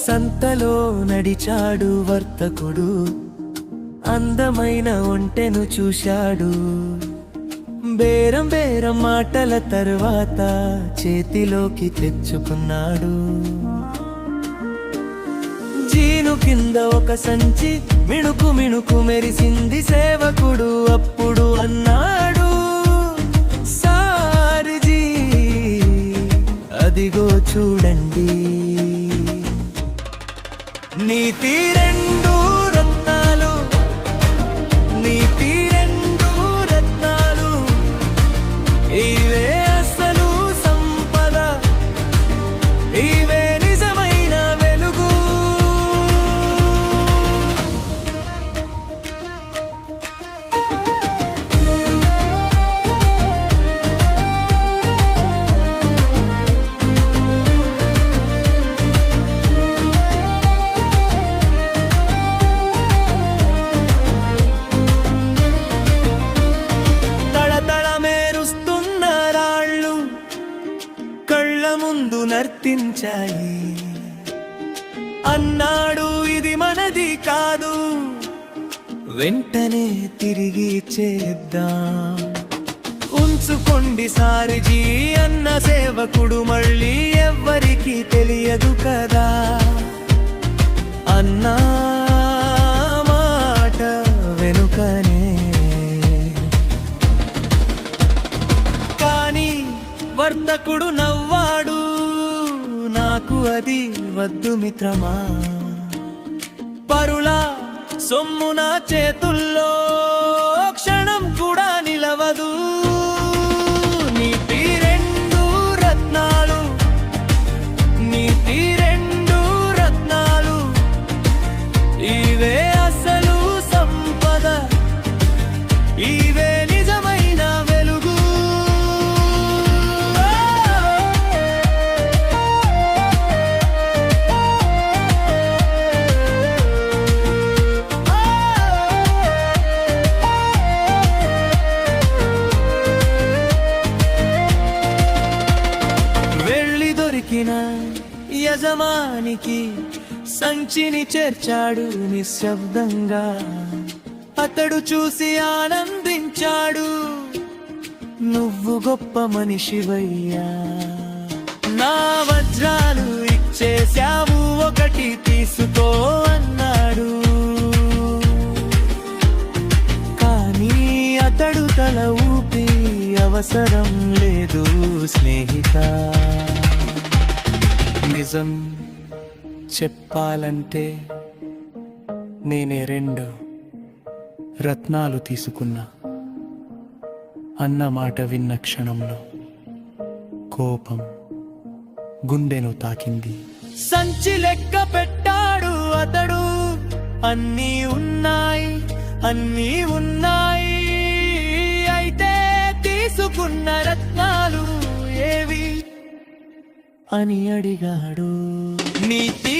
సంతలో నడిచాడు వర్తకుడు, అందమైన ఒంటెను చూశాడు. బేరం బేరం మాటల తర్వాత చేతిలోకి తెచ్చుకున్నాడు. జీను కింద ఒక సంచి మిణుకు మిణుకు మెరిసింది. సేవకుడు అప్పుడు అన్నాడు, సారథి అదిగో చూడండి, నీతి రెండు రత్నాలు, నీతి రెండు రత్నాలు, ఇవే అసలు సంపద, ఇవే నిజమైన వెలుగు. ముందు నర్తించాయి. అన్నాడు, ఇది మనది కాదు, వెంటనే తిరిగి చేద్దాం. ఉంచుకోండి సారథి అన్న సేవకుడు మళ్ళీ ఎవ్వరికి తెలియదు కదా. అన్నా మాట వెనుకనే కానీ వర్తకుడు నవ్వాడు, నాకు అది వద్దు మిత్రమా. పరులా సొమ్ము నా చేతుల్లో క్షణం కూడా నిలవదు. నీతి రెండు రత్నాలు, నీతి రెండు రత్నాలు, ఇవే అసలు సంపద, ఇవే నిజమైన వెలుగు. యజమానికి సంచిని చేర్చాడు నిశ్శబ్దంగా. అతడు చూసి ఆనందించాడు, నువ్వు గొప్ప మనిషివయ్యా. నా వజ్రాలు ఇచ్చేశావు, ఒకటి తీసుకో అన్నాడు. కానీ అతడు తల ఊపి, అవసరం లేదు స్నేహిత. నిజం చెప్పాలంటే నేనే రెండు రత్నాలు తీసుకున్నా అన్న మాట విన్న క్షణంలో కోపం గుండెను తాకింది. సంచి లెక్క పెట్టాడు అతడు, అన్నీ ఉన్నాయి, అన్నీ ఉన్నాయి, అయితే తీసుకున్న రత్నాలు ఏవి అని అడిగాడు. నీతి